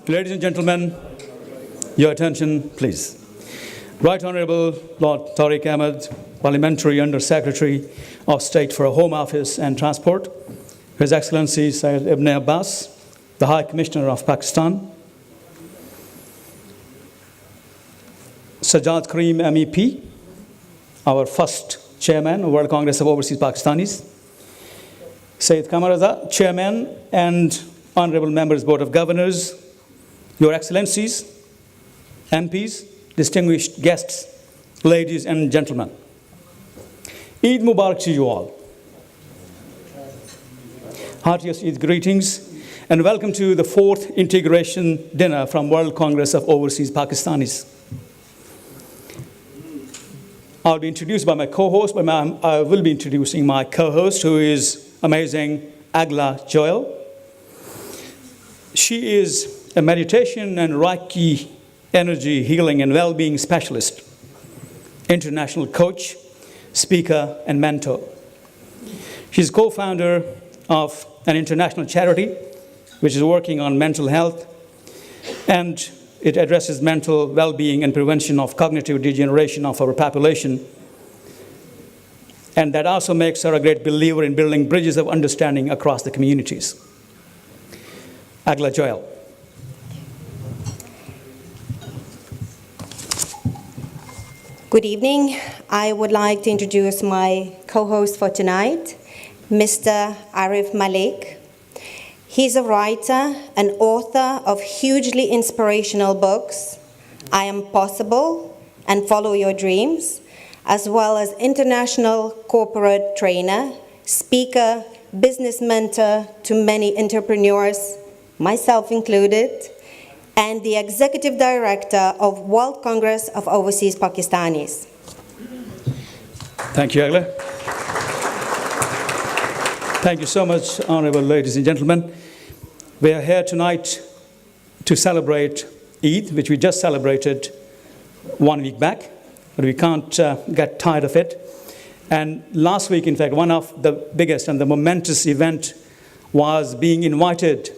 Ladies and gentlemen, your attention, please. Right Honourable Lord Tariq Ahmed, Parliamentary Under Secretary of State for Home Office and Transport, His Excellency Syed Ibn Abbas, the High Commissioner of Pakistan, Sajjad Karim MEP, our first Chairman of World Congress of Overseas Pakistanis, Sayyid Qamar Raza, Chairman and Honourable Members, Board of Governors, Your Excellencies, MPs, distinguished guests, ladies and gentlemen. Eid Mubarak to you all. Heartiest Eid greetings and welcome to the 4th Integration Dinner from World Congress of Overseas Pakistanis. I'll be introduced by my co-host, but I will be introducing my co-host, who is amazing, Agla Joel. She is a meditation and Reiki energy healing and well-being specialist, international coach, speaker, and mentor. She's co-founder of an international charity which is working on mental health, and it addresses mental well-being and prevention of cognitive degeneration of our population. And that also makes her a great believer in building bridges of understanding across the communities. Agla Joel. Good evening. I would like to introduce my co-host for tonight, Mr. Arif Malik. He's a writer and author of hugely inspirational books, I Am Possible and Follow Your Dreams, as well as international corporate trainer, speaker, business mentor to many entrepreneurs, myself included, and the Executive Director of World Congress of Overseas Pakistanis. Thank you, Agla. Thank you so much, honorable ladies and gentlemen. We are here tonight to celebrate Eid, which we just celebrated 1 week back, but we can't get tired of it. And last week, in fact, one of the biggest and the momentous event was being invited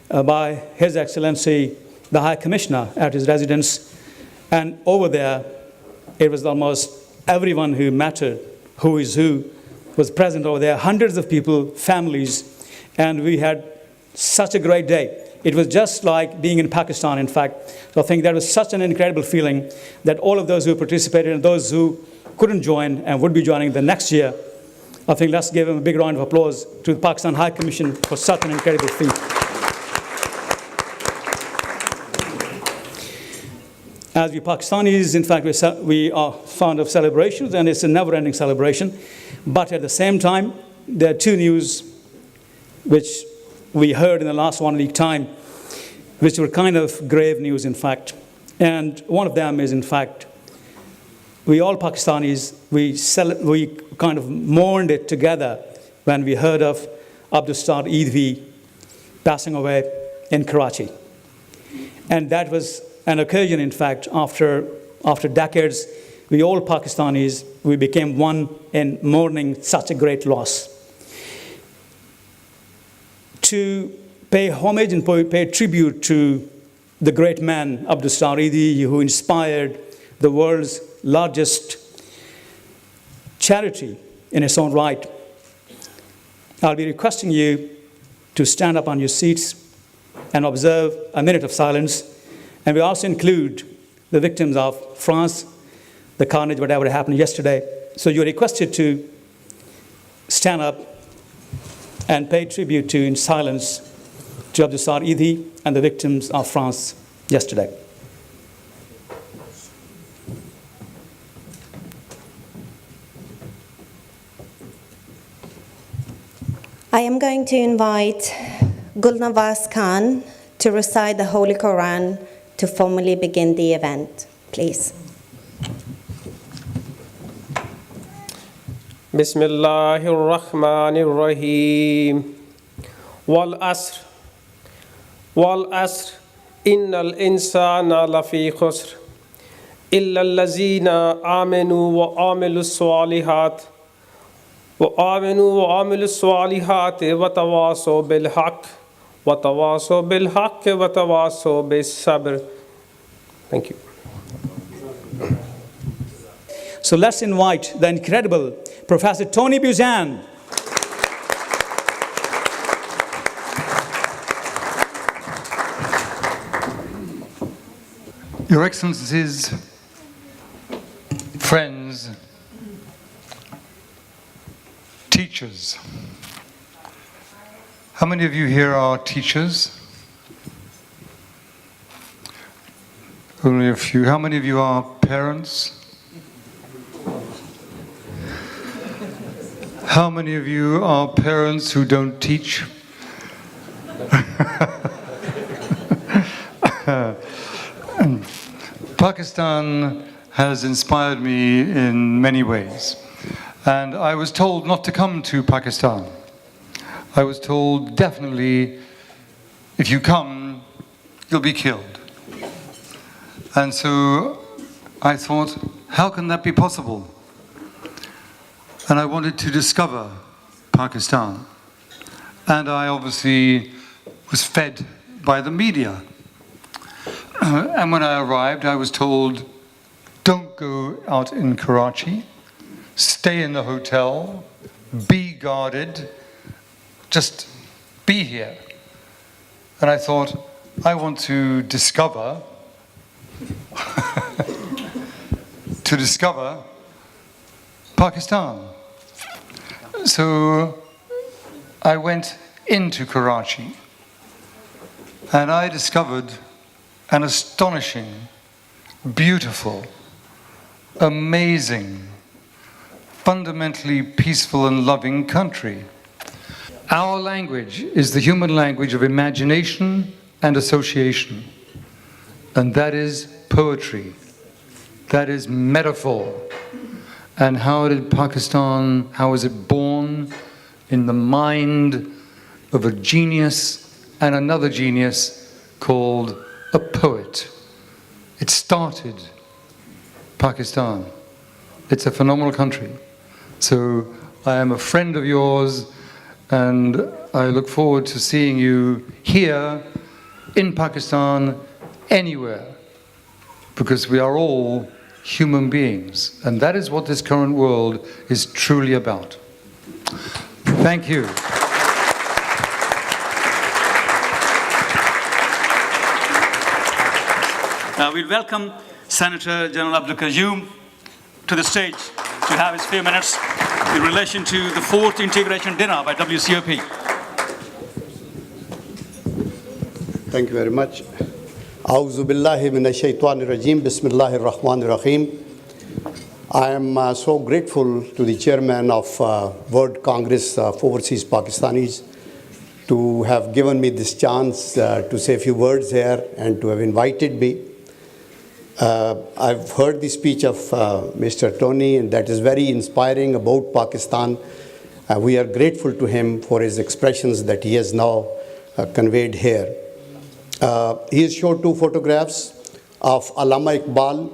by His Excellency, the High Commissioner, at his residence. And over there, it was almost everyone who mattered, who is who, was present over there, hundreds of people, families, and we had such a great day. It was just like being in Pakistan, in fact. So I think that was such an incredible feeling that all of those who participated and those who couldn't join and would be joining the next year, I think let's give them a big round of applause to the Pakistan High Commission for such an incredible feat. As we Pakistanis, in fact, we are fond of celebrations, and it's a never-ending celebration. But at the same time, there are two news which we heard in the last 1 week time, which were kind of grave news, in fact. And one of them is, in fact, we all Pakistanis, we kind of mourned it together when we heard of Abdustar Eidvi passing away in Karachi. And that was an occasion, in fact, after decades, we all Pakistanis, we became one in mourning such a great loss. To pay homage and pay tribute to the great man, Abdustar Eidvi, who inspired the world's largest charity in its own right. I'll be requesting you to stand up on your seats and observe a minute of silence. And we also include the victims of France, the carnage, whatever happened yesterday, So you're requested to stand up and pay tribute to, in silence, to Abdusar Idi and the victims of France yesterday. I am going to invite Gulnawaz Khan to recite the Holy Quran to formally begin the event. Please. Bismillahir Rahmanir Rahim. Wal asr. Wal asr. Innal insana lafi khusr. Illa allazina amanu wa amilu salihat. وآمنوا وعملوا الصالحات وتواصوا بالحق وتواصوا بالحق وتواصوا بالصبر. Thank you. So let's invite the incredible Professor Tony Buzan. Your Excellencies, friends, teachers. How many of you here are teachers? Only a few. How many of you are parents? How many of you are parents who don't teach? Pakistan has inspired me in many ways. And I was told not to come to Pakistan. I was told, definitely, if you come, you'll be killed. And so I thought, how can that be possible? And I wanted to discover Pakistan. And I obviously was fed by the media. And when I arrived, I was told, don't go out in Karachi. Stay in the hotel, be guarded, just be here. And I thought, I want to discover, Pakistan. So I went into Karachi and I discovered an astonishing, beautiful, amazing, fundamentally peaceful and loving country. Our language is the human language of imagination and association. And that is poetry. That is metaphor. And how was it born? In the mind of a genius and another genius called a poet. It started Pakistan. It's a phenomenal country. So I am a friend of yours, and I look forward to seeing you here in Pakistan, anywhere, because we are all human beings, and that is what this current world is truly about. Thank you. We'll welcome Senator General Abdul Qayyum to the stage to have his few minutes in relation to the 4th Integration Dinner by WCOP. Thank you very much. A'udhu billahi minash shaitanir rajim. Bismillahir rahmanir rahim. I am so grateful to the chairman of World Congress of Overseas Pakistanis to have given me this chance to say a few words here and to have invited me. I've heard the speech of Mr. Tony, and that is very inspiring about Pakistan. We are grateful to him for his expressions that he has now conveyed here. He has showed 2 photographs of Allama Iqbal,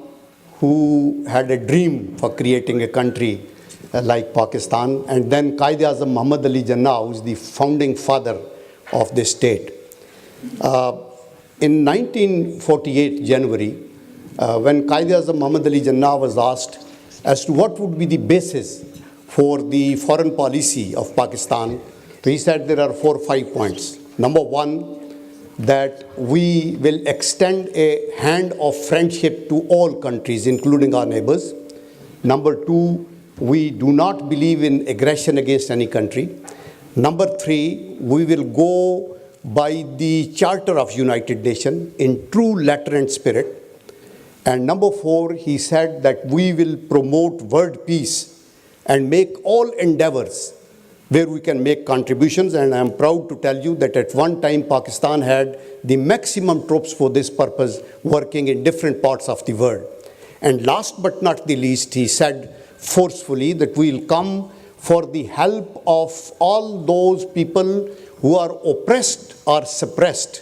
who had a dream for creating a country like Pakistan, and then Quaid-e-Azam Muhammad Ali Jinnah, who is the founding father of this state. In 1948 January, when Quaid-e-Azam Muhammad Ali Jinnah was asked as to what would be the basis for the foreign policy of Pakistan, so he said there are 4 or 5 points. Number 1, that we will extend a hand of friendship to all countries, including our neighbors. Number 2, we do not believe in aggression against any country. Number 3, we will go by the Charter of United Nations in true letter and spirit. And number 4, he said that we will promote world peace and make all endeavors where we can make contributions. And I am proud to tell you that at one time Pakistan had the maximum troops for this purpose working in different parts of the world. And last but not the least, he said forcefully that we will come for the help of all those people who are oppressed or suppressed.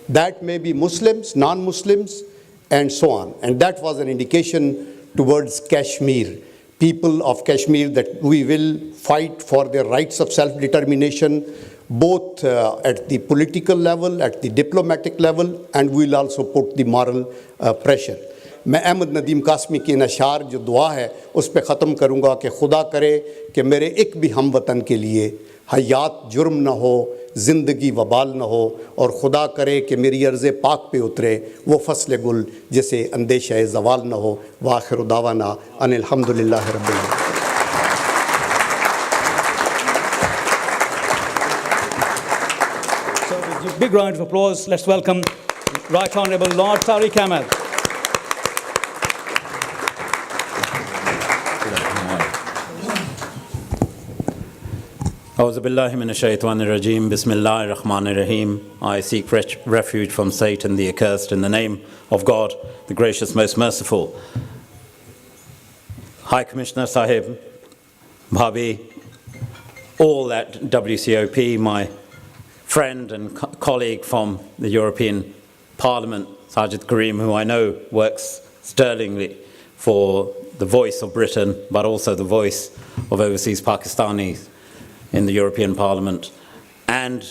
That may be Muslims, non-Muslims, and so on. And that was an indication towards Kashmir, people of Kashmir, that we will fight for their rights of self-determination, both at the political level, at the diplomatic level, and we will also put the moral pressure. मैं अहमद नदीम कासमी की नशार जो दुआ है उस पर ख़त्म करूँगा कि खुदा करे कि मेरे एक भी हमवतन के लिए हयात जुर्म न हो, ज़िंदगी वबाल न हो, और खुदा करे कि मेरी अर्ज़ पाक पे उतरे वो फसल गुल जिसे अंदेशा ज़वाल न हो। वाखिर दावाना अनिल हम्दुलिल्लाहि रब्बिल आलमीन। So with a big round of applause, let's welcome Right Honourable Lord Tariq Ahmed. A'udhu billahi minash shaitanir rajeem. Bismillahir rahmanir rahim. I seek refuge from Satan the accursed in the name of God, the gracious, most merciful. High Commissioner Sahib, Bhabi, all at WCOP, my friend and colleague from the European Parliament, Sajid Karim, who I know works sterlingly for the voice of Britain, but also the voice of overseas Pakistanis in the European Parliament. And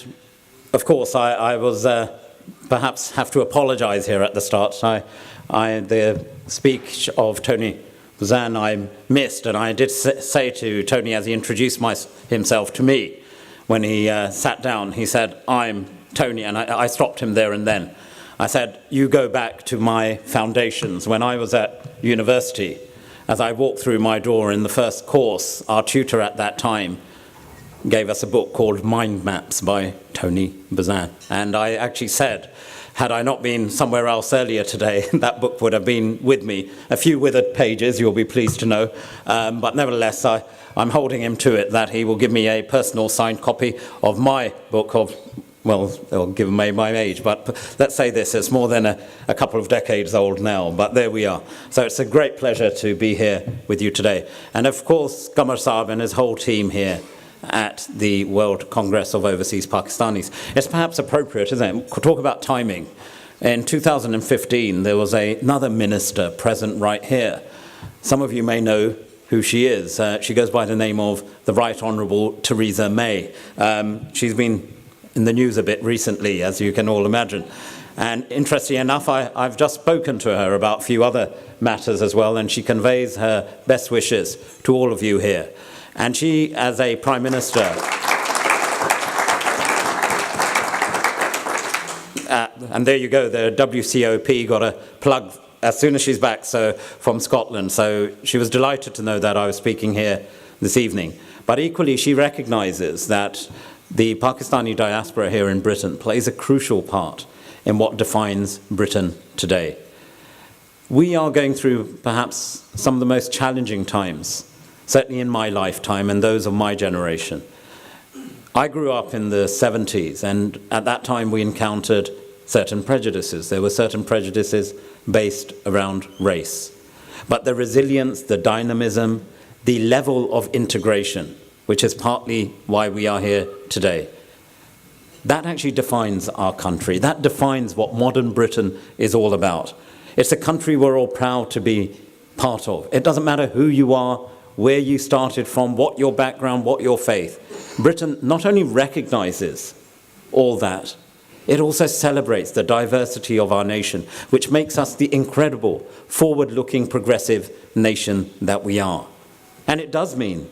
of course, I was perhaps have to apologize here at the start. The speech of Tony Buzan I missed, and I did say to Tony as he introduced himself to me, when he sat down, he said, "I'm Tony," and I stopped him there and then. I said, "You go back to my foundations." When I was at university, as I walked through my door in the first course, our tutor at that time gave us a book called Mind Maps by Tony Buzan. And I actually said, had I not been somewhere else earlier today, that book would have been with me. A few withered pages, you'll be pleased to know. But nevertheless, I'm holding him to it that he will give me a personal signed copy of my book of, well, they'll give me my age, but let's say this, it's more than a couple of decades old now, but there we are. So it's a great pleasure to be here with you today. And of course, Qamar Saab and his whole team here at the World Congress of Overseas Pakistanis. It's perhaps appropriate, isn't it? We'll talk about timing. In 2015, there was another minister present right here. Some of you may know who she is. She goes by the name of the Right Honourable Theresa May. She's been in the news a bit recently, as you can all imagine. And interestingly enough, I've just spoken to her about a few other matters as well, and she conveys her best wishes to all of you here. And she, as a Prime Minister, and there you go, the WCOP got a plug as soon as she's back, so from Scotland. So she was delighted to know that I was speaking here this evening. But equally, she recognises that the Pakistani diaspora here in Britain plays a crucial part in what defines Britain today. We are going through perhaps some of the most challenging times, certainly in my lifetime and those of my generation. I grew up in the 70s, and at that time we encountered certain prejudices. There were certain prejudices based around race. But the resilience, the dynamism, the level of integration, which is partly why we are here today, that actually defines our country. That defines what modern Britain is all about. It's a country we're all proud to be part of. It doesn't matter who you are, where you started from, what your background, what your faith. Britain not only recognizes all that, it also celebrates the diversity of our nation, which makes us the incredible, forward-looking, progressive nation that we are. And it does mean,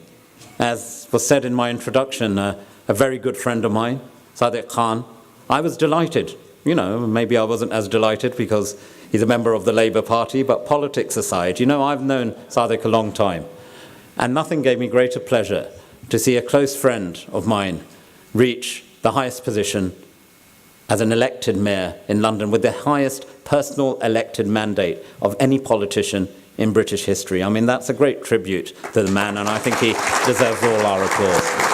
as was said in my introduction, a very good friend of mine, Sadiq Khan, I was delighted. You know, maybe I wasn't as delighted because he's a member of the Labour Party, but politics aside, you know, I've known Sadiq a long time. And nothing gave me greater pleasure to see a close friend of mine reach the highest position as an elected mayor in London with the highest personal elected mandate of any politician in British history. I mean, that's a great tribute to the man, and I think he deserves all our applause.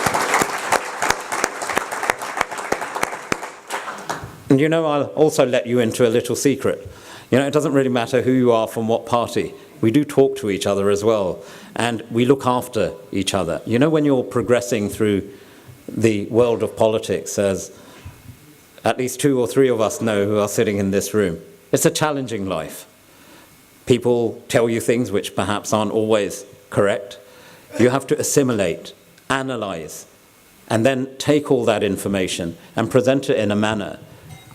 And you know, I'll also let you into a little secret. You know, it doesn't really matter who you are from what party. We do talk to each other as well, and we look after each other. You know, when you're progressing through the world of politics, as at least 2 or 3 of us know who are sitting in this room, it's a challenging life. People tell you things which perhaps aren't always correct. You have to assimilate, analyze, and then take all that information and present it in a manner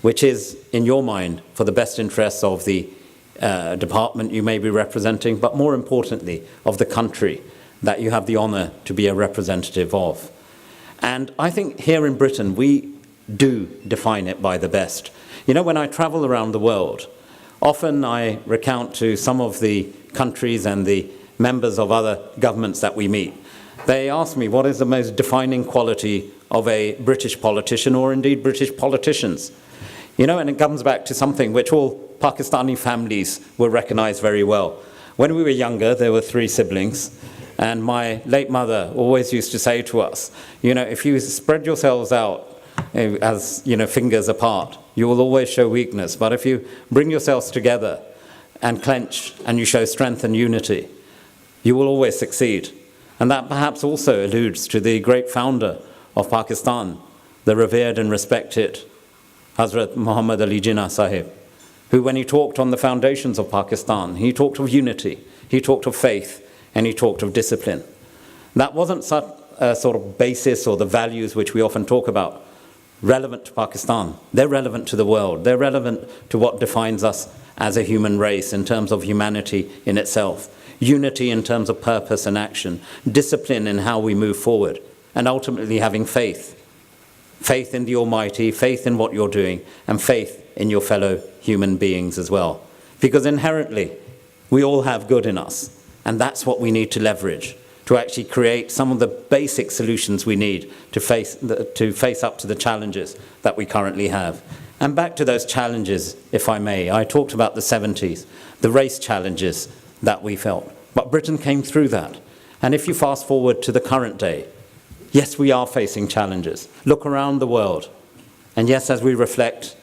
which is, in your mind, for the best interests of the department you may be representing, but more importantly, of the country that you have the honour to be a representative of. And I think here in Britain, we do define it by the best. You know, when I travel around the world, often I recount to some of the countries and the members of other governments that we meet. They ask me, what is the most defining quality of a British politician, or indeed British politicians? You know, and it comes back to something which all Pakistani families will recognize very well. When we were younger, there were 3 siblings, and my late mother always used to say to us, you know, if you spread yourselves out as, you know, fingers apart, you will always show weakness. But if you bring yourselves together and clench and you show strength and unity, you will always succeed. And that perhaps also alludes to the great founder of Pakistan, the revered and respected Hazrat Muhammad Ali Jinnah Sahib, who, when he talked on the foundations of Pakistan, he talked of unity, he talked of faith, and he talked of discipline. That wasn't such a sort of basis or the values which we often talk about relevant to Pakistan. They're relevant to the world. They're relevant to what defines us as a human race in terms of humanity in itself, unity in terms of purpose and action, discipline in how we move forward, and ultimately having faith. Faith in the Almighty, faith in what you're doing, and faith in your fellow human beings as well. Because inherently, we all have good in us, and that's what we need to leverage to actually create some of the basic solutions we need to face up to the challenges that we currently have. And back to those challenges, if I may. I talked about the 70s, the race challenges that we felt. But Britain came through that. And if you fast forward to the current day, yes, we are facing challenges. Look around the world. And yes, as we reflect,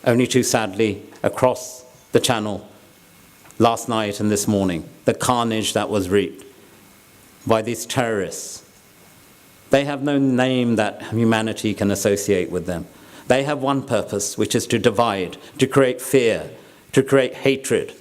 only too sadly, across the channel, last night and this morning, the carnage that was reaped by these terrorists. They have no name that humanity can associate with them. They have one purpose, which is to divide, to create fear, to create hatred,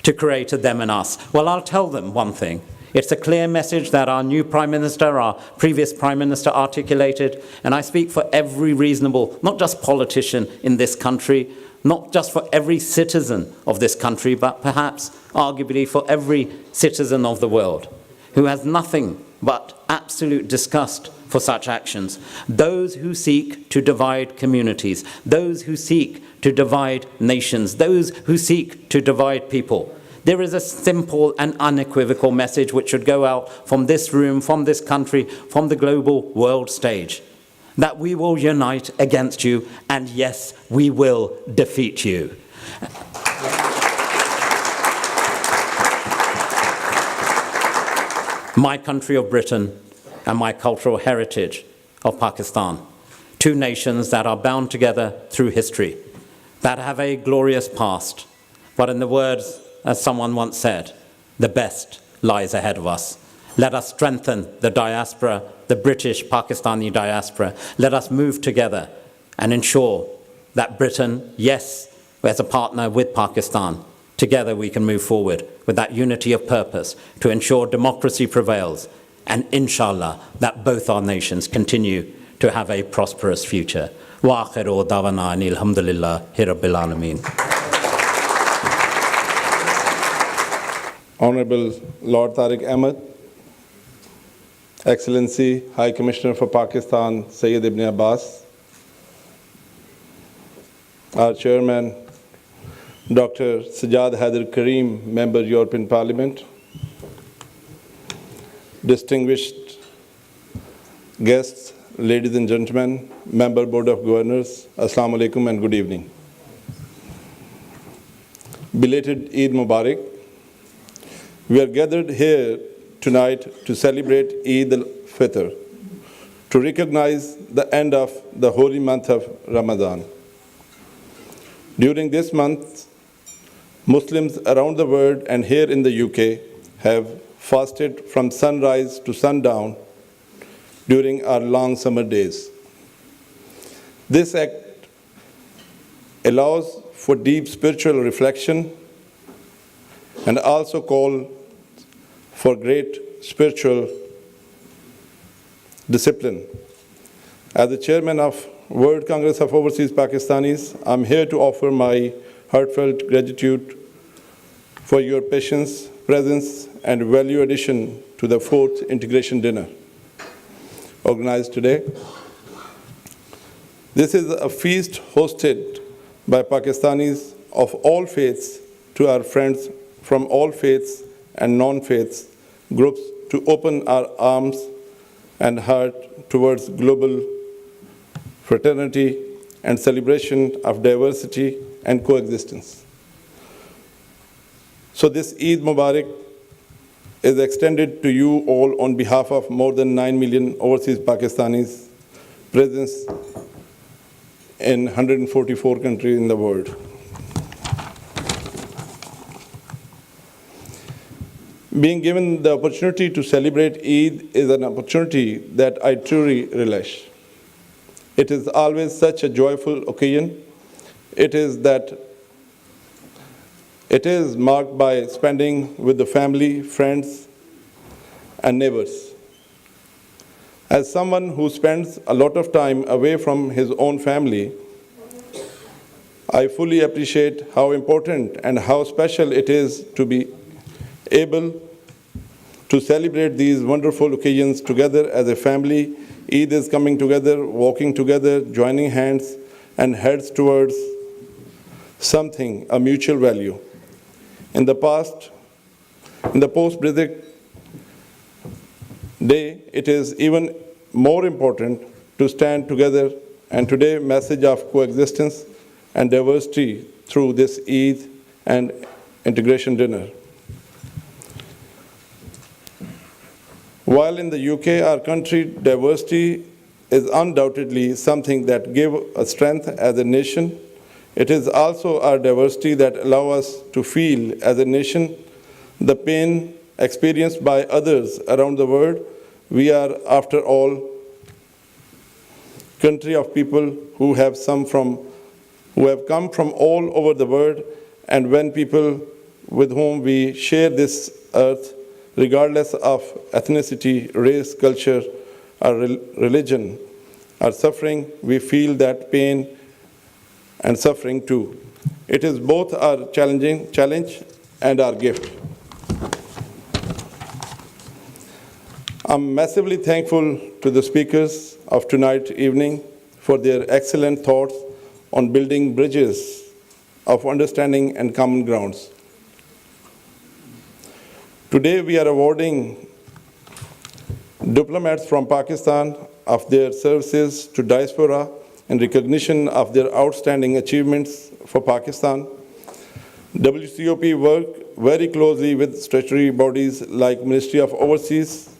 to create a them and us. Well, I'll tell them one thing. It's a clear message that our new Prime Minister, our previous Prime Minister articulated, and I speak for every reasonable, not just politician in this country, not just for every citizen of this country, but perhaps, arguably, for every citizen of the world, who has nothing but absolute disgust for such actions. Those who seek to divide communities, those who seek to divide nations, those who seek to divide people. There is a simple and unequivocal message which should go out from this room, from this country, from the global world stage, that we will unite against you, and yes, we will defeat you. My country of Britain and my cultural heritage of Pakistan, 2 nations that are bound together through history, that have a glorious past, but in the words, as someone once said, the best lies ahead of us. Let us strengthen the diaspora, the British Pakistani diaspora. Let us move together and ensure that Britain, yes, as a partner with Pakistan, together we can move forward with that unity of purpose to ensure democracy prevails, and inshallah that both our nations continue to have a prosperous future. Wa akhiru dawana anil hamdulillahi rabbil alameen. Honorable Lord Tariq Ahmed, Excellency High Commissioner for Pakistan, Sayyid Ibn Abbas, our Chairman, Dr. Sajjad Haider Karim, Member European Parliament, distinguished guests, ladies and gentlemen, Member Board of Governors, Assalamu alaikum and good evening. Belated Eid Mubarak. We are gathered here tonight to celebrate Eid al-Fitr, to recognize the end of the holy month of Ramadan. During this month, Muslims around the world and here in the UK have fasted from sunrise to sundown during our long summer days. This act allows for deep spiritual reflection and also call for great spiritual discipline. As the chairman of World Congress of Overseas Pakistanis, I'm here to offer my heartfelt gratitude for your patience, presence, and value addition to the 4th Integration Dinner organized today. This is a feast hosted by Pakistanis of all faiths to our friends from all faiths and non-faiths groups to open our arms and heart towards global fraternity and celebration of diversity and coexistence. So this Eid Mubarak is extended to you all on behalf of more than 9 million overseas Pakistanis present in 144 countries in the world. Being given the opportunity to celebrate Eid is an opportunity that I truly relish. It is always such a joyful occasion. It is marked by spending with the family, friends, and neighbors. As someone who spends a lot of time away from his own family, I fully appreciate how important and how special it is to be able to celebrate these wonderful occasions together as a family. Eid is coming together, walking together, joining hands, and heads towards something, a mutual value. In the post-Brexit day, it is even more important to stand together, and today message of coexistence and diversity through this Eid and Integration Dinner. While in the UK, our country, diversity is undoubtedly something that gives us strength as a nation. It is also our diversity that allows us to feel as a nation the pain experienced by others around the world. We are, after all, country of people who have come from all over the world, and when people with whom we share this earth, regardless of ethnicity, race, culture, or religion, are suffering, we feel that pain and suffering too. It is both our challenge and our gift. I'm massively thankful to the speakers of tonight's evening for their excellent thoughts on building bridges of understanding and common grounds. Today we are awarding diplomats from Pakistan of their services to diaspora in recognition of their outstanding achievements for Pakistan. WCOP work very closely with statutory bodies like Ministry of Overseas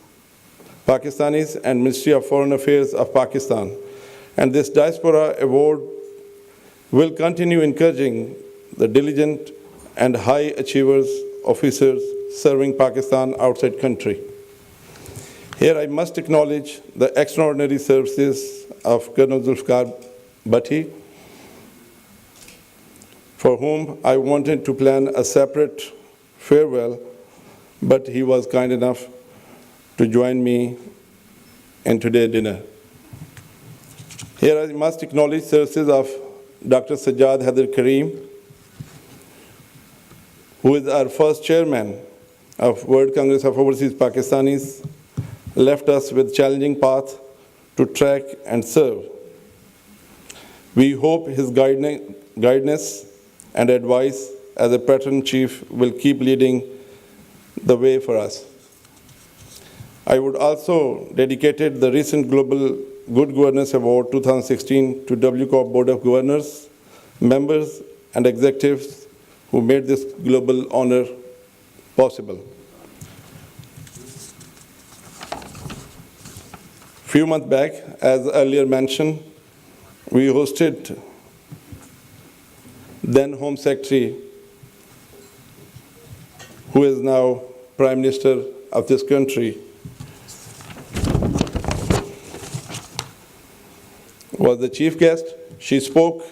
Pakistanis and Ministry of Foreign Affairs of Pakistan. And this Diaspora Award will continue encouraging the diligent and high achievers, officers serving Pakistan outside country. Here I must acknowledge the extraordinary services of Colonel Zulfikar Bhatti, for whom I wanted to plan a separate farewell, but he was kind enough to join me in today's dinner. Here I must acknowledge services of Dr. Sajjad Haider Karim, who is our first chairman of World Congress of Overseas Pakistanis, left us with challenging path to track and serve. We hope his guidance and advice as a patron chief will keep leading the way for us. I would also dedicate the recent Global Good Governance Award 2016 to WCOP Board of Governors, members, and executives who made this global honor possible. A few months back, as earlier mentioned, we hosted then Home Secretary, who is now Prime Minister of this country, was the chief guest. She spoke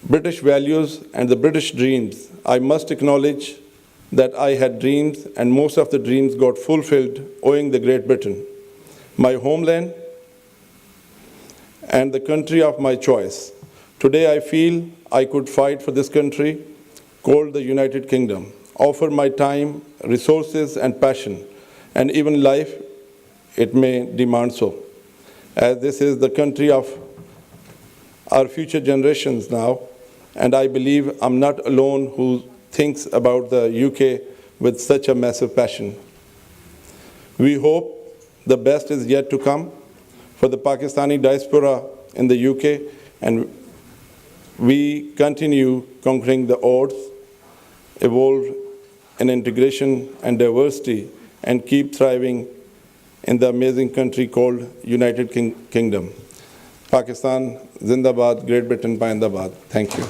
British values and the British dreams. I must acknowledge that I had dreams, and most of the dreams got fulfilled owing to Great Britain, my homeland and the country of my choice. Today I feel I could fight for this country called the United Kingdom, offer my time, resources, and passion, and even life it may demand so, as this is the country of our future generations now, and I believe I'm not alone who thinks about the UK with such a massive passion. We hope the best is yet to come for the Pakistani diaspora in the UK, and we continue conquering the odds, evolve in integration and diversity, and keep thriving in the amazing country called United Kingdom. Pakistan, Zindabad, Great Britain, Paindabad. Thank you.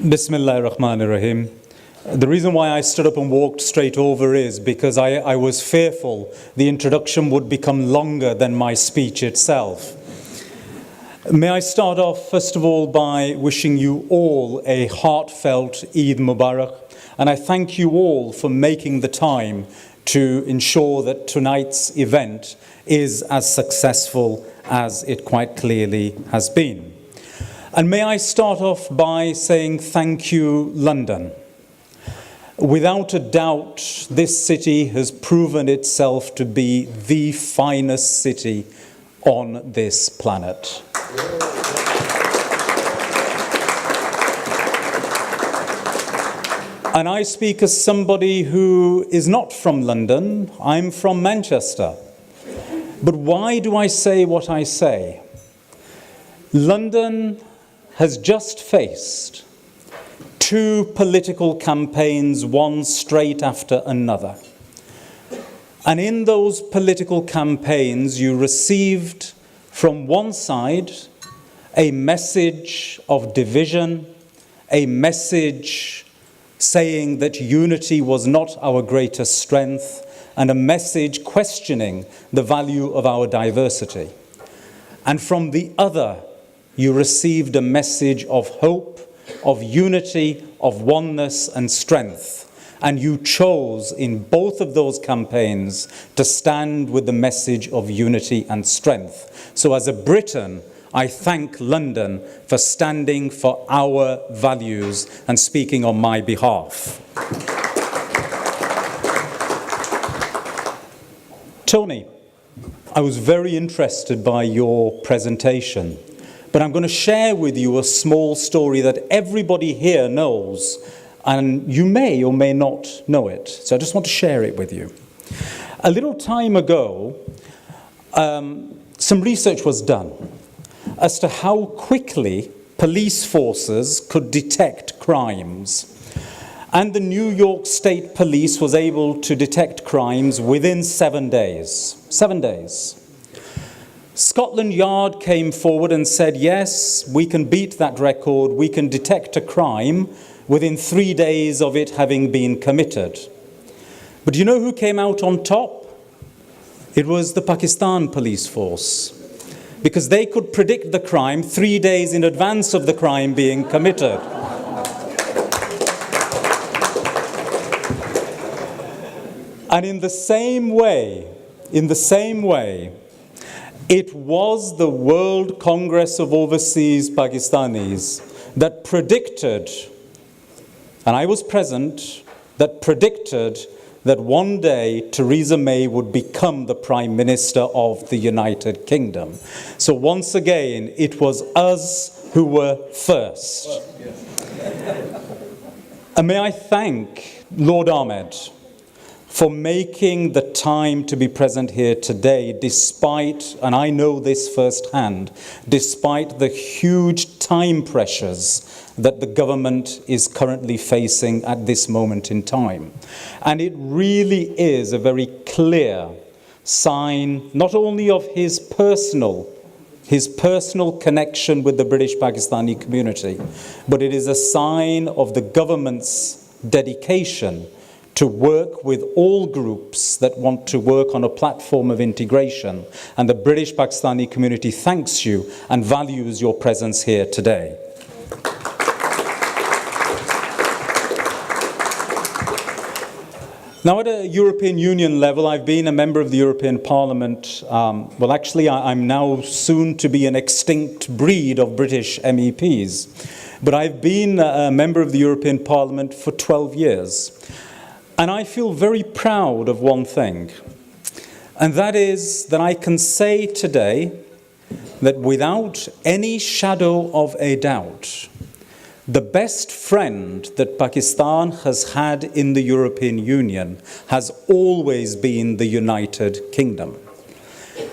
Bismillah ar-Rahman ar-Rahim. The reason why I stood up and walked straight over is because I was fearful the introduction would become longer than my speech itself. May I start off, first of all, by wishing you all a heartfelt Eid Mubarak, and I thank you all for making the time to ensure that tonight's event is as successful as it quite clearly has been. And may I start off by saying thank you, London. Without a doubt, this city has proven itself to be the finest city on this planet. And I speak as somebody who is not from London. I'm from Manchester. But why do I say what I say? London has just faced two political campaigns, one straight after another. And in those political campaigns, you received from one side a message of division, a message saying that unity was not our greatest strength, and a message questioning the value of our diversity. And from the other, you received a message of hope, of unity, of oneness and strength. And you chose in both of those campaigns to stand with the message of unity and strength. So as a Briton, I thank London for standing for our values and speaking on my behalf. Tony, I was very interested by your presentation, but I'm going to share with you a small story that everybody here knows, and you may or may not know it. So I just want to share it with you. A little time ago, some research was done as to how quickly police forces could detect crimes. And the New York State Police was able to detect crimes within 7 days. 7 days. Scotland Yard came forward and said, yes, we can beat that record, we can detect a crime within 3 days of it having been committed. But do you know who came out on top? It was the Pakistan police force, because they could predict the crime 3 days in advance of the crime being committed. And in the same way, it was the World Congress of Overseas Pakistanis that predicted, and I was present, that predicted that one day Theresa May would become the Prime Minister of the United Kingdom. So once again, it was us who were first. And may I thank Lord Ahmed for making the time to be present here today, despite, and I know this firsthand, despite the huge time pressures that the government is currently facing at this moment in time. And it really is a very clear sign, not only of his personal connection with the British Pakistani community, but it is a sign of the government's dedication to work with all groups that want to work on a platform of integration. And the British Pakistani community thanks you and values your presence here today. Now, at a European Union level, I've been a member of the European Parliament. Well, actually, I'm now soon to be an extinct breed of British MEPs. But I've been a member of the European Parliament for 12 years. And I feel very proud of one thing. And that is that I can say today that without any shadow of a doubt, the best friend that Pakistan has had in the European Union has always been the United Kingdom.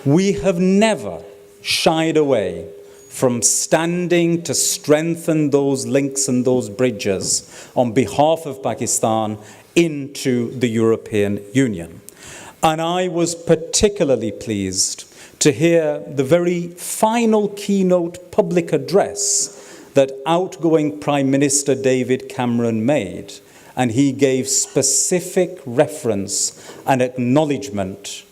We have never shied away from standing to strengthen those links and those bridges on behalf of Pakistan into the European Union. And I was particularly pleased to hear the very final keynote public address that outgoing Prime Minister David Cameron made, and he gave specific reference and acknowledgement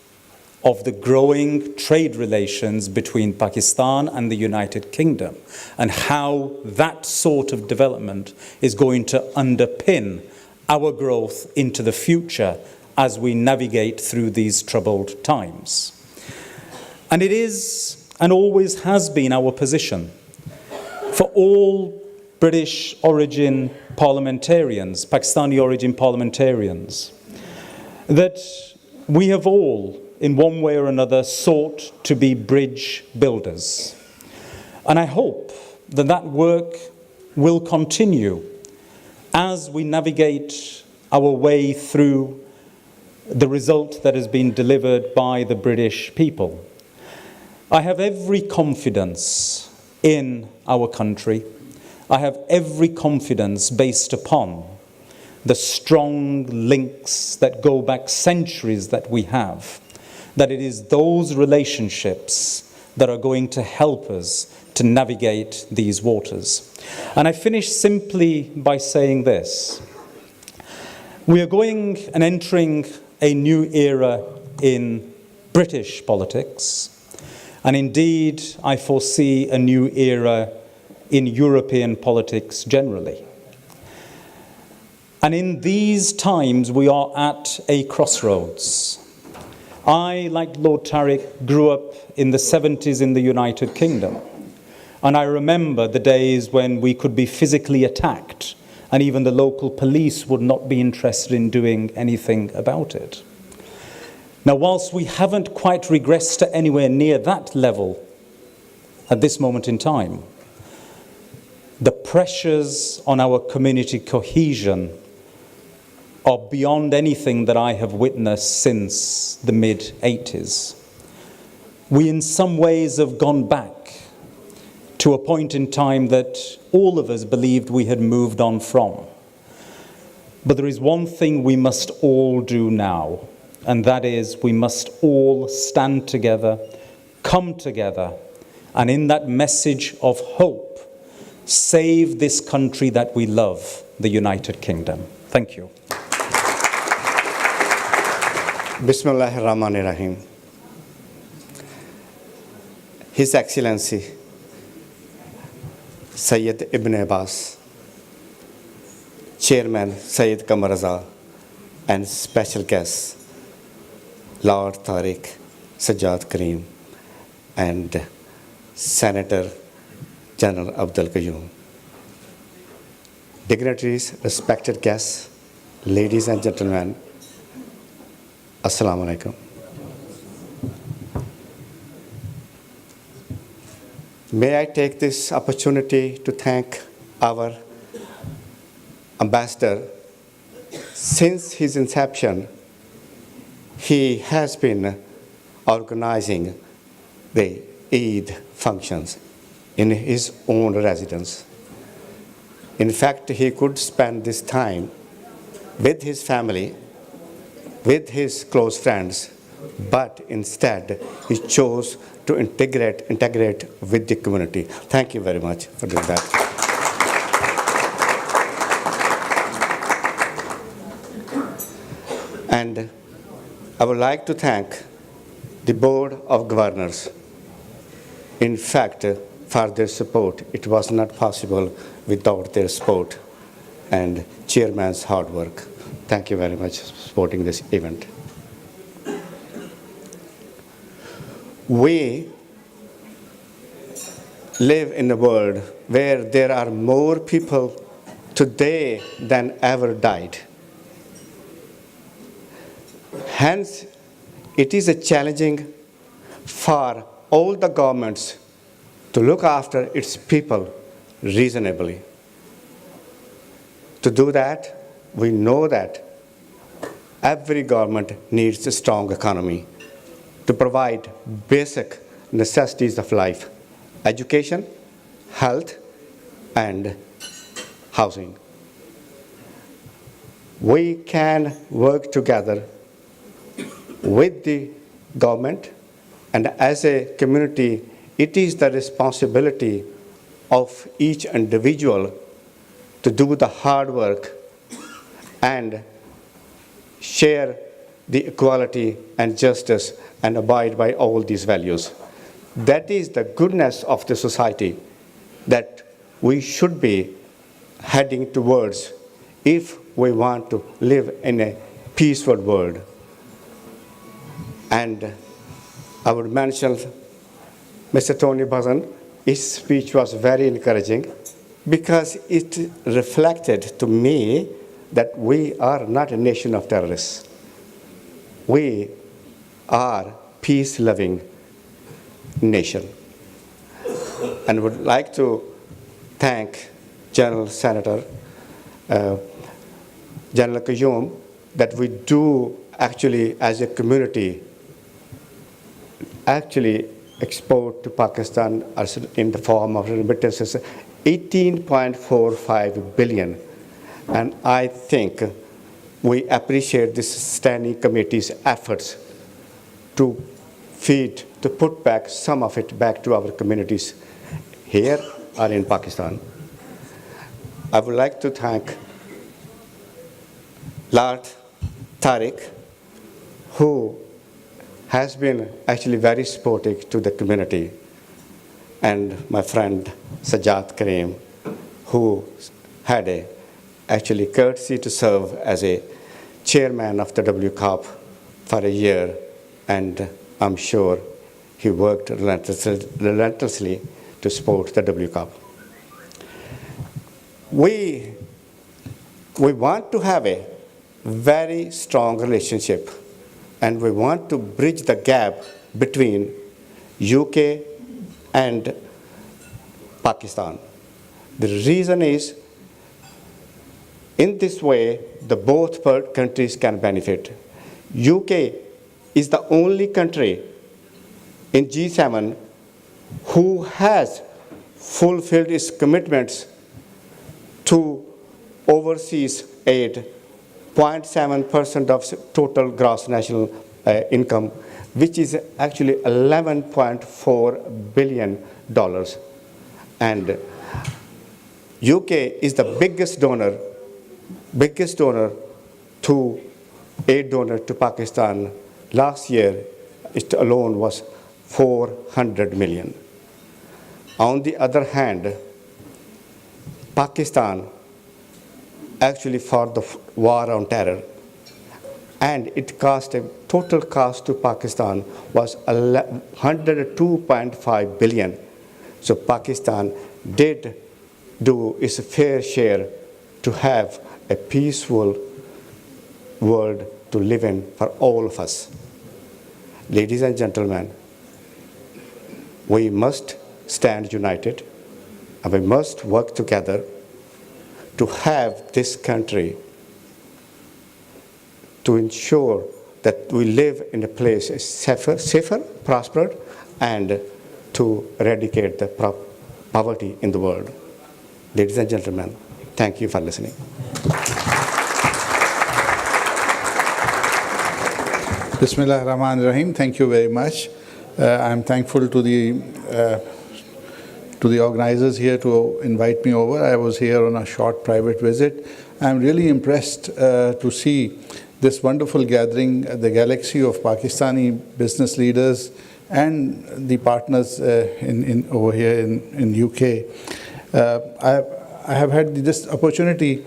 of the growing trade relations between Pakistan and the United Kingdom, and how that sort of development is going to underpin our growth into the future as we navigate through these troubled times. And it is, and always has been, our position for all British origin parliamentarians, Pakistani origin parliamentarians, that we have all, in one way or another, sought to be bridge builders. And I hope that that work will continue as we navigate our way through the result that has been delivered by the British people. I have every confidence in our country. I have every confidence based upon the strong links that go back centuries that we have, that it is those relationships that are going to help us to navigate these waters. And I finish simply by saying this. We are going and entering a new era in British politics. And indeed, I foresee a new era in European politics generally. And in these times, we are at a crossroads. I, like Lord Tariq, grew up in the 70s in the United Kingdom. And I remember the days when we could be physically attacked, and even the local police would not be interested in doing anything about it. Now, whilst we haven't quite regressed to anywhere near that level at this moment in time, the pressures on our community cohesion are beyond anything that I have witnessed since the mid-80s. We in some ways have gone back to a point in time that all of us believed we had moved on from. But there is one thing we must all do now, and that is we must all stand together, come together, and in that message of hope, save this country that we love, the United Kingdom. Thank you. Bismillahir Rahmanir Rahim. His Excellency Sayyid Ibn Abbas, Chairman Sayyid Qamar Raza, and special guests Lord Tariq Sajjad Karim and Senator General Abdul Qayyum. Dignitaries, respected guests, ladies and gentlemen, Assalamu alaikum. May I take this opportunity to thank our ambassador, since his inception, he has been organizing the Eid functions in his own residence. In fact, he could spend this time with his family, with his close friends, but instead he chose to integrate with the community. Thank you very much for doing that. And I would like to thank the Board of Governors. In fact, for their support. It was not possible without their support and chairman's hard work. Thank you very much for supporting this event. We live in a world where there are more people today than ever died. Hence, it is a challenging for all the governments to look after its people reasonably. To do that, we know that every government needs a strong economy to provide basic necessities of life: education, health, and housing. We can work together with the government, and as a community, it is the responsibility of each individual to do the hard work and share the equality and justice and abide by all these values. That is the goodness of the society that we should be heading towards if we want to live in a peaceful world. And I would mention Mr. Tony Buzan. His speech was very encouraging because it reflected to me that we are not a nation of terrorists. We are peace-loving nation. And would like to thank General Senator, General Qayyum, that we do actually, as a community, actually export to Pakistan in the form of remittances 18.45 billion. And I think we appreciate this standing committee's efforts to put back some of it back to our communities here or in Pakistan. I would like to thank Lord Tariq, who has been actually very supportive to the community, and my friend Sajjad Kareem, who had actually courtesy to serve as a chairman of the WCOP for a year, and I'm sure he worked relentlessly to support the WCOP. We want to have a very strong relationship, and we want to bridge the gap between UK and Pakistan. The reason is, in this way, both countries can benefit. UK is the only country in G7 who has fulfilled its commitments to overseas aid, 0.7% of total gross national income, which is actually $11.4 billion. And UK is the biggest donor to aid donor to Pakistan. Last year, it alone was 400 million. On the other hand, Pakistan actually fought the war on terror, and it cost a total cost to Pakistan was 102.5 billion. So Pakistan did do its fair share to have a peaceful world to live in for all of us. Ladies and gentlemen, we must stand united, and we must work together to have this country, to ensure that we live in a place safer, prospered, and to eradicate the poverty in the world. Ladies and gentlemen, thank you for listening. Bismillah ar-Rahman ar-Rahim. Thank you very much. I'm thankful to the organizers here to invite me over. I was here on a short private visit. I'm really impressed to see this wonderful gathering, the galaxy of Pakistani business leaders and the partners over here in UK. I have had this opportunity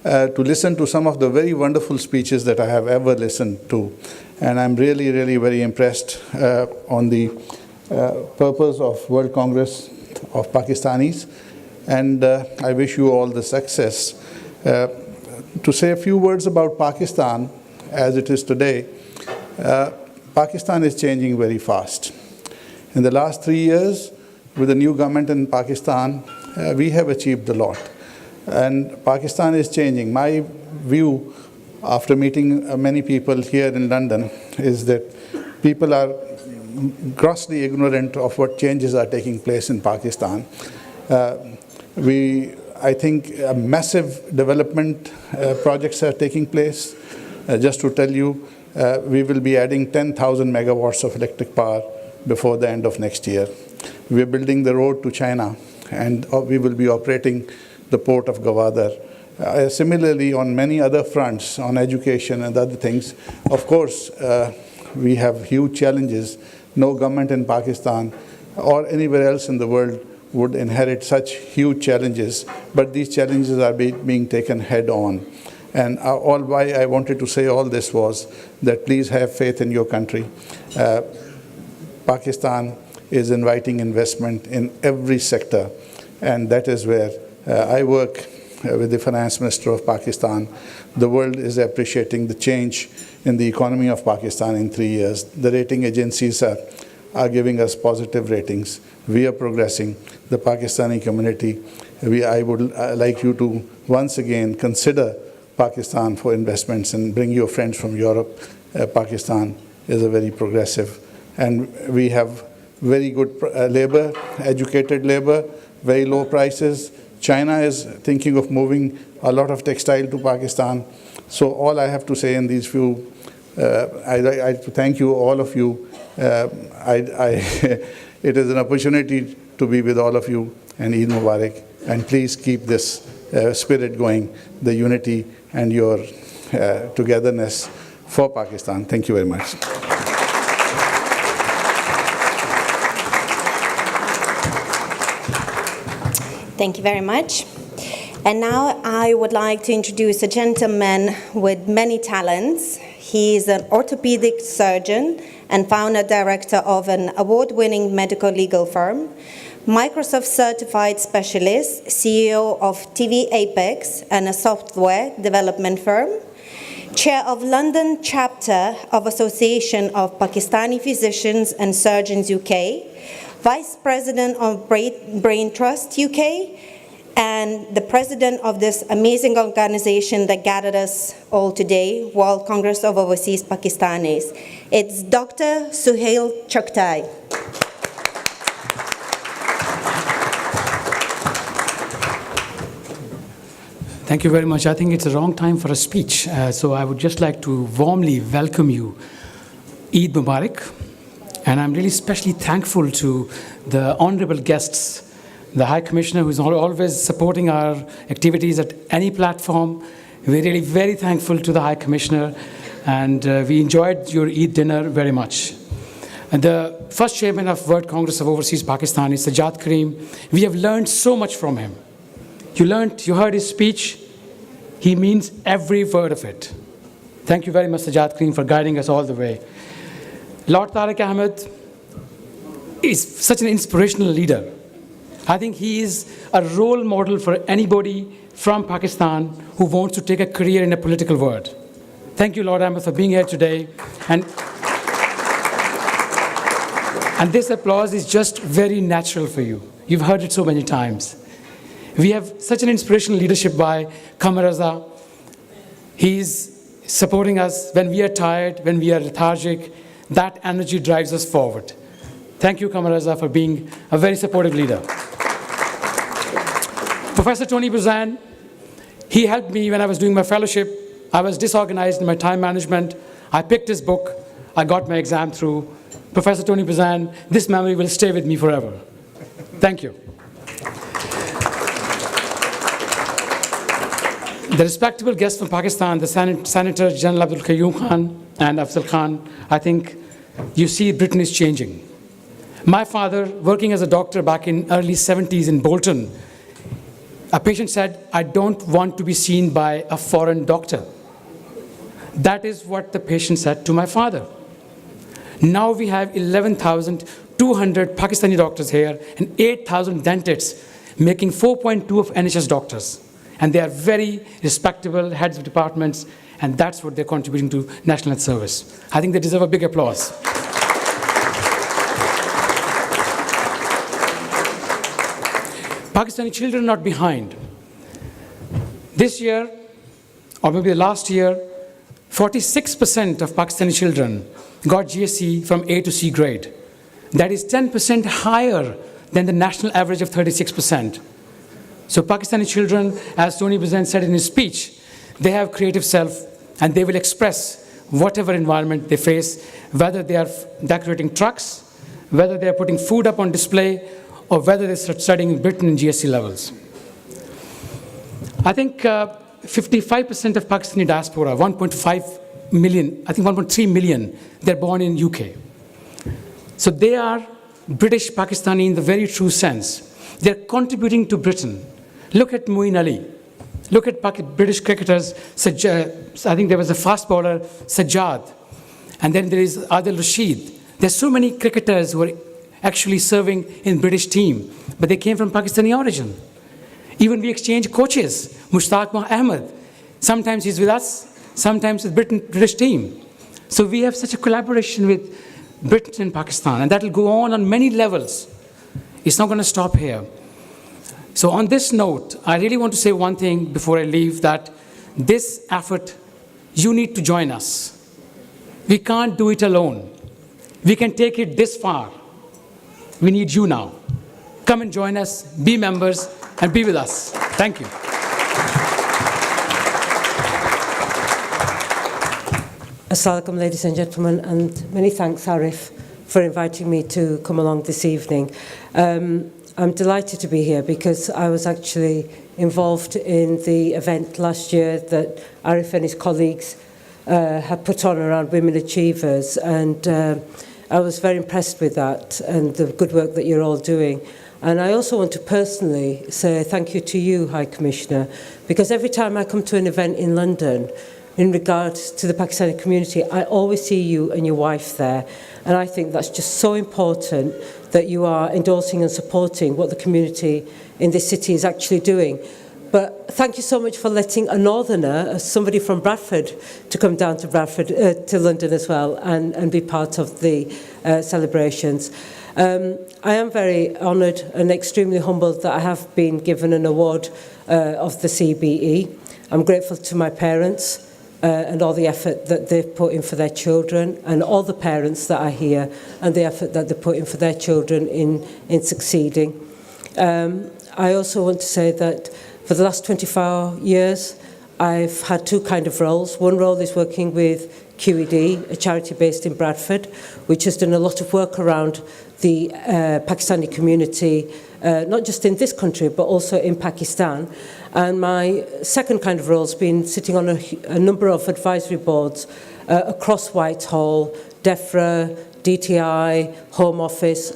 to listen to some of the very wonderful speeches that I have ever listened to. And I'm really, really very impressed on the purpose of World Congress of Pakistanis. And I wish you all the success. To say a few words about Pakistan as it is today, Pakistan is changing very fast. In the last 3 years, with the new government in Pakistan, we have achieved a lot. And Pakistan is changing. My view, after meeting many people here in London, is that people are grossly ignorant of what changes are taking place in Pakistan. I think massive development projects are taking place. Just to tell you, we will be adding 10,000 megawatts of electric power before the end of next year. We are building the road to China, and we will be operating the port of Gwadar. Similarly, on many other fronts, on education and other things, of course, we have huge challenges. No government in Pakistan or anywhere else in the world would inherit such huge challenges, but these challenges are being taken head on. And all why I wanted to say all this was that please have faith in your country. Pakistan is inviting investment in every sector, and that is where I work with the Finance Minister of Pakistan. The world is appreciating the change in the economy of Pakistan in 3 years. The rating agencies are giving us positive ratings. We are progressing. The Pakistani community, I would like you to once again consider Pakistan for investments and bring your friends from Europe. Pakistan is a very progressive, and we have very good labor, educated labor, very low prices. China is thinking of moving a lot of textile to Pakistan. So all I have to say in these few, I thank you, all of you. It is an opportunity to be with all of you, and Eid Mubarak. And please keep this spirit going, the unity and your togetherness for Pakistan. Thank you very much. Thank you very much. And now I would like to introduce a gentleman with many talents. He is an orthopedic surgeon and founder director of an award-winning medical legal firm, Microsoft certified specialist, CEO of TVapex and a software development firm, chair of London chapter of Association of Pakistani Physicians and Surgeons UK, vice president of Brain Trust UK, and the president of this amazing organization that gathered us all today, World Congress of Overseas Pakistanis. It's Dr. Suhail Choktai. Thank you very much. I think it's the wrong time for a speech, so I would just like to warmly welcome you. Eid Mubarak. And I'm really especially thankful to the honorable guests, the High Commissioner, who's always supporting our activities at any platform. We're really very thankful to the High Commissioner, and we enjoyed your Eid dinner very much. And the first chairman of World Congress of Overseas Pakistanis, Sajjad Karim, we have learned so much from him. You heard his speech. He means every word of it. Thank you very much, Sajjad Karim, for guiding us all the way. Lord Tariq Ahmed is such an inspirational leader. I think he is a role model for anybody from Pakistan who wants to take a career in a political world. Thank you, Lord Ahmed, for being here today. And this applause is just very natural for you. You've heard it so many times. We have such an inspirational leadership by Kamaraza. He's supporting us when we are tired, when we are lethargic. That energy drives us forward. Thank you, Kamaraza, for being a very supportive leader. Professor Tony Buzan, he helped me when I was doing my fellowship. I was disorganized in my time management. I picked his book. I got my exam through. Professor Tony Buzan, this memory will stay with me forever. Thank you. The respectable guests from Pakistan, the Senator General Abdul Qayyum Khan and Afzal Khan, I think you see Britain is changing. My father, working as a doctor back in early 70s in Bolton, a patient said, "I don't want to be seen by a foreign doctor." That is what the patient said to my father. Now we have 11,200 Pakistani doctors here and 8,000 dentists, making 4.2 of NHS doctors. And they are very respectable heads of departments, and that's what they're contributing to National Health Service. I think they deserve a big applause. Pakistani children are not behind. This year, or maybe last year, 46% of Pakistani children got GSE from A to C grade. That is 10% higher than the national average of 36%. So Pakistani children, as Tony Buzan said in his speech, they have creative self and they will express whatever environment they face, whether they are decorating trucks, whether they are putting food up on display, or whether they're studying in Britain in GSC levels. I think 55% of Pakistani diaspora, 1.5 million, I think 1.3 million, they're born in UK. So they are British Pakistani in the very true sense. They're contributing to Britain. Look at Moeen Ali. Look at British cricketers. I think there was a fast bowler, Sajjad. And then there is Adil Rashid. There's so many cricketers who are actually serving in British team, but they came from Pakistani origin. Even we exchange coaches. Mushtaq Ahmed. Sometimes he's with us, sometimes with British team. So we have such a collaboration with Britain and Pakistan, and that will go on many levels. It's not going to stop here. So on this note, I really want to say one thing before I leave, that this effort, you need to join us. We can't do it alone. We can take it this far. We need you now. Come and join us, be members, and be with us. Thank you. Assalamu alaikum, ladies and gentlemen, and many thanks, Arif, for inviting me to come along this evening. I'm delighted to be here because I was actually involved in the event last year that Arif and his colleagues had put on around Women Achievers, and I was very impressed with that and the good work that you're all doing. And I also want to personally say thank you to you, High Commissioner, because every time I come to an event in London in regards to the Pakistani community, I always see you and your wife there. And I think that's just so important that you are endorsing and supporting what the community in this city is actually doing. But thank you so much for letting a northerner, somebody from Bradford, to come down to Bradford, to London as well, and be part of the celebrations. I am very honoured and extremely humbled that I have been given an award of the CBE. I'm grateful to my parents and all the effort that they've put in for their children, and all the parents that are here and the effort that they put in for their children in succeeding. I also want to say that for the last 24 years, I've had two kind of roles. One role is working with QED, a charity based in Bradford, which has done a lot of work around the Pakistani community, not just in this country, but also in Pakistan. And my second kind of role has been sitting on a number of advisory boards across Whitehall, DEFRA, DTI, Home Office,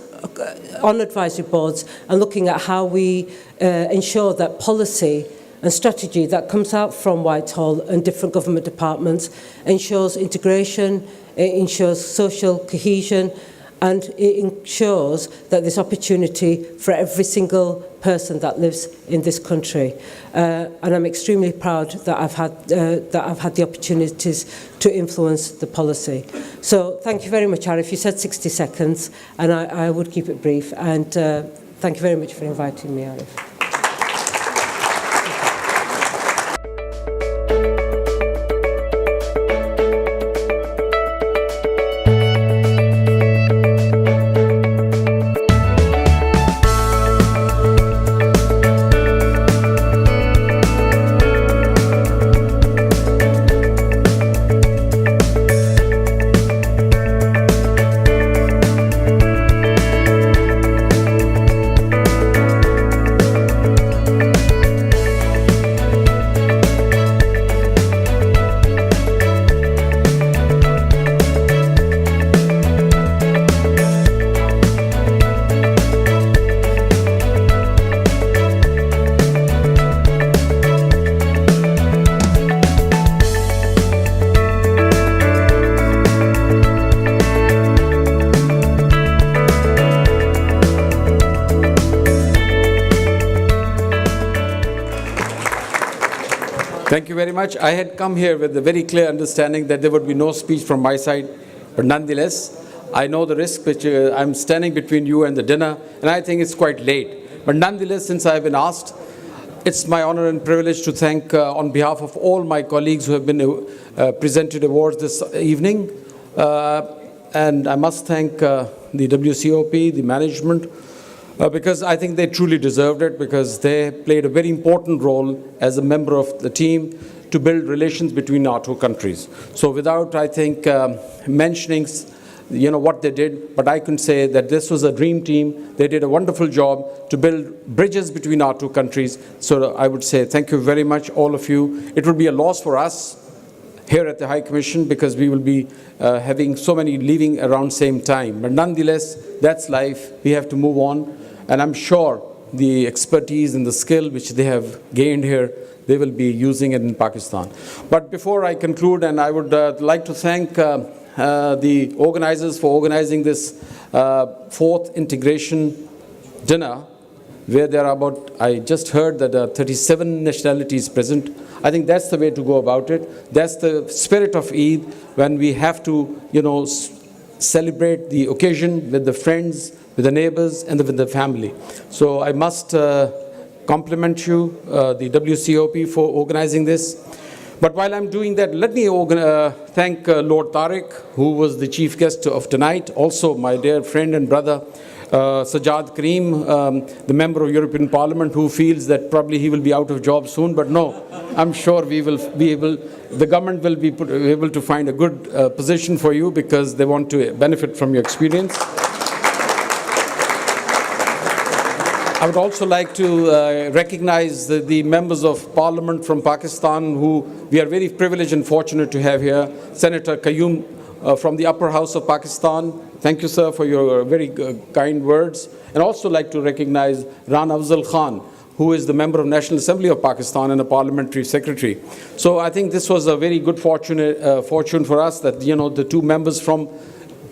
on advisory boards, and looking at how we ensure that policy and strategy that comes out from Whitehall and different government departments ensures integration, it ensures social cohesion, and it ensures that there's opportunity for every single person that lives in this country. And I'm extremely proud that I've had the opportunities to influence the policy. So thank you very much, Arif. You said 60 seconds, and I would keep it brief. And thank you very much for inviting me, Arif. Thank you very much. I had come here with a very clear understanding that there would be no speech from my side, but nonetheless, I know the risk which I'm standing between you and the dinner, and I think it's quite late. But nonetheless, since I've been asked, it's my honor and privilege to thank on behalf of all my colleagues who have been presented awards this evening. And I must thank the WCOP, the management, because I think they truly deserved it, because they played a very important role as a member of the team to build relations between our two countries. So without, I think, mentioning what they did, but I can say that this was a dream team. They did a wonderful job to build bridges between our two countries. So I would say thank you very much, all of you. It would be a loss for us here at the High Commission, because we will be having so many leaving around same time. But nonetheless, that's life. We have to move on. And I'm sure the expertise and the skill which they have gained here, they will be using it in Pakistan. But before I conclude, and I would like to thank the organizers for organizing this fourth integration dinner, where there are about, I just heard that 37 nationalities present. I think that's the way to go about it. That's the spirit of Eid, when we have to, celebrate the occasion with the friends, with the neighbors, and with the family. So I must compliment you, the WCOP, for organizing this. But while I'm doing that, let me thank Lord Tariq, who was the chief guest of tonight. Also, my dear friend and brother, Sajjad Karim, the member of European Parliament, who feels that probably he will be out of job soon. But no, I'm sure we will be able, the government will be able to find a good position for you, because they want to benefit from your experience. I would also like to recognize the members of Parliament from Pakistan, who we are very privileged and fortunate to have here. Senator Qayyum from the Upper House of Pakistan. Thank you, sir, for your very kind words. And also like to recognize Rana Afzal Khan, who is the member of National Assembly of Pakistan and a parliamentary secretary. So I think this was a very good fortune for us that, the two members from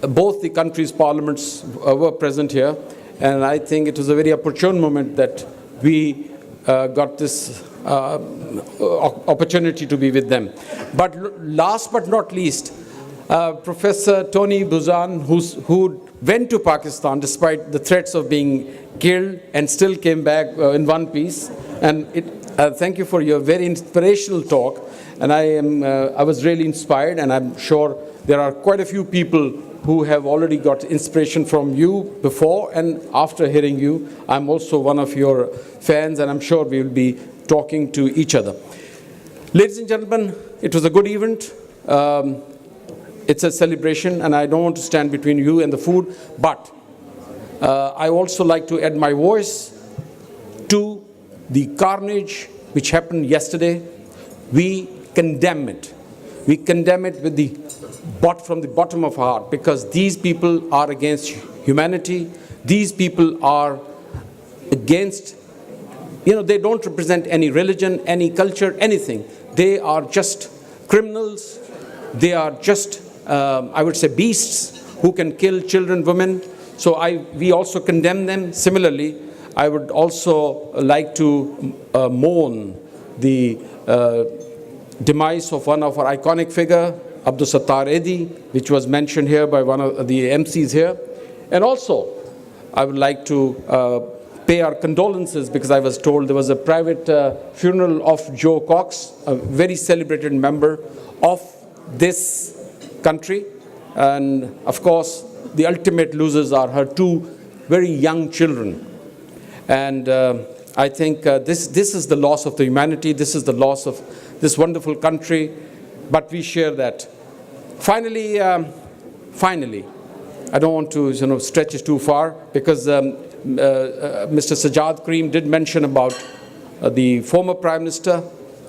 both the countries' parliaments were present here. And I think it was a very opportune moment that we got this opportunity to be with them. But last but not least, Professor Tony Buzan, who went to Pakistan despite the threats of being killed and still came back in one piece. And thank you for your very inspirational talk. And I was really inspired, and I'm sure there are quite a few people who have already got inspiration from you before and after hearing you. I'm also one of your fans, and I'm sure we will be talking to each other. Ladies and gentlemen, it was a good event. It's a celebration, and I don't want to stand between you and the food, but I also like to add my voice to the carnage which happened yesterday. We condemn it. We condemn it from the bottom of our heart, because these people are against humanity. These people are against, they don't represent any religion, any culture, anything. They are just criminals. They are just, I would say, beasts who can kill children, women. So we also condemn them. Similarly, I would also like to mourn the demise of one of our iconic figure, Abdul Sattar Edi, which was mentioned here by one of the MCs here. And also, I would like to pay our condolences, because I was told there was a private funeral of Joe Cox, a very celebrated member of this country. And of course, the ultimate losers are her two very young children. And I think this is the loss of the humanity. This is the loss of this wonderful country. But we share that. Finally, I don't want to stretch it too far, because Mr. Sajjad Karim did mention about the former Prime Minister.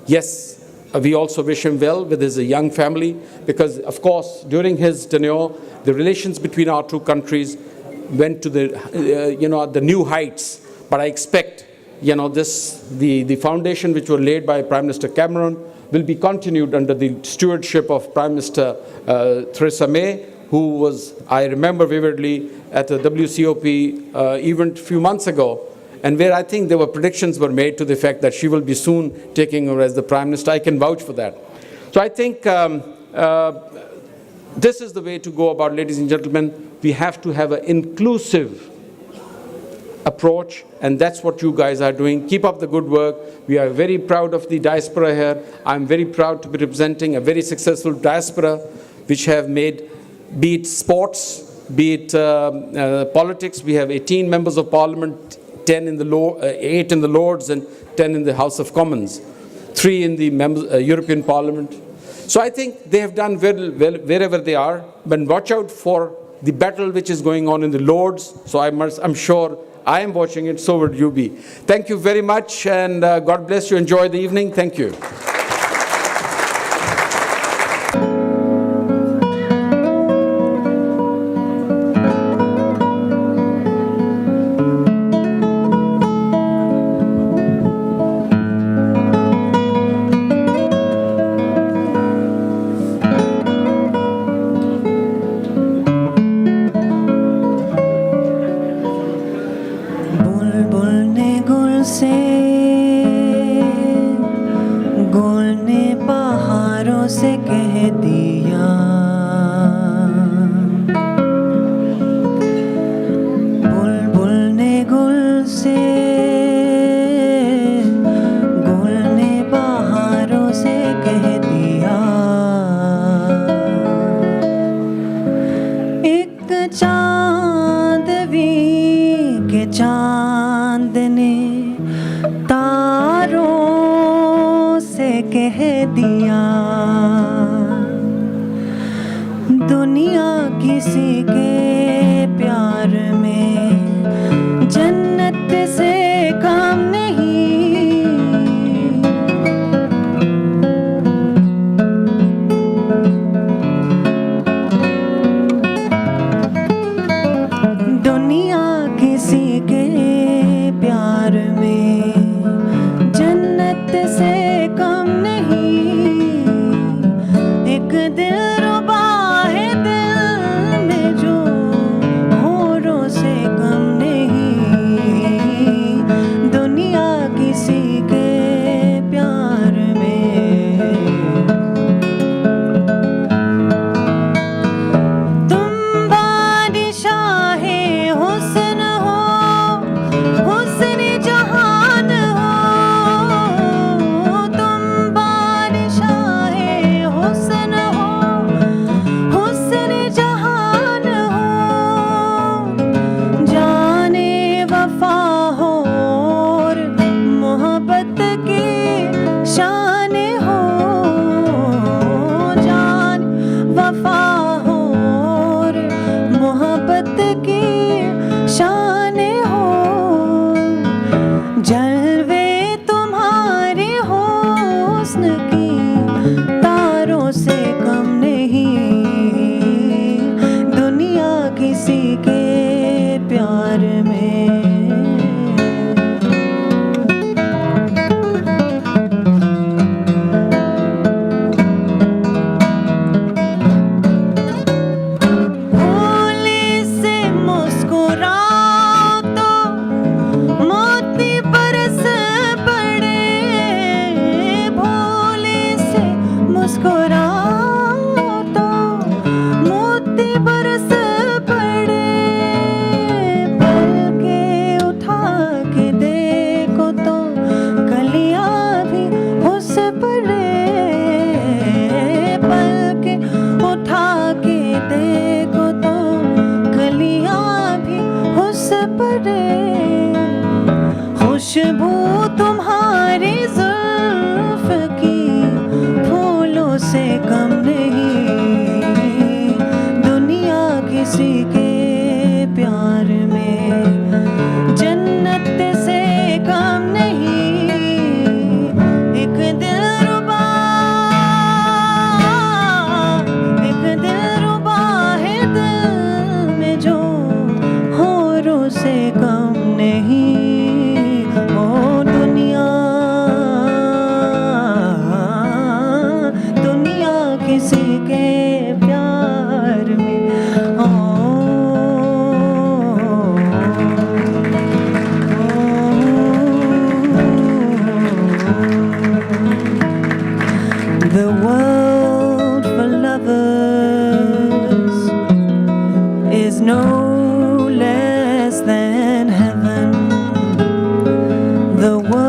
Yes, we also wish him well with his young family, because, of course, during his tenure, the relations between our two countries went to the new heights. But I expect, the foundation which were laid by Prime Minister Cameron will be continued under the stewardship of Prime Minister Theresa May, who was, I remember vividly, at a WCOP event a few months ago, and where I think there were predictions were made to the effect that she will be soon taking over as the Prime Minister. I can vouch for that. So I think this is the way to go about, ladies and gentlemen. We have to have an inclusive approach, and that's what you guys are doing. Keep up the good work. We are very proud of the diaspora here. I'm very proud to be representing a very successful diaspora which have made, be it sports, be it politics. We have 18 members of parliament, 8 in the Lords and 10 in the House of Commons, 3 in the European Parliament. So I think they have done well wherever they are, but watch out for the battle which is going on in the Lords. So I'm sure I am watching it, so would you be. Thank you very much, and God bless you. Enjoy the evening. Thank you. से कम नहीं हो the world.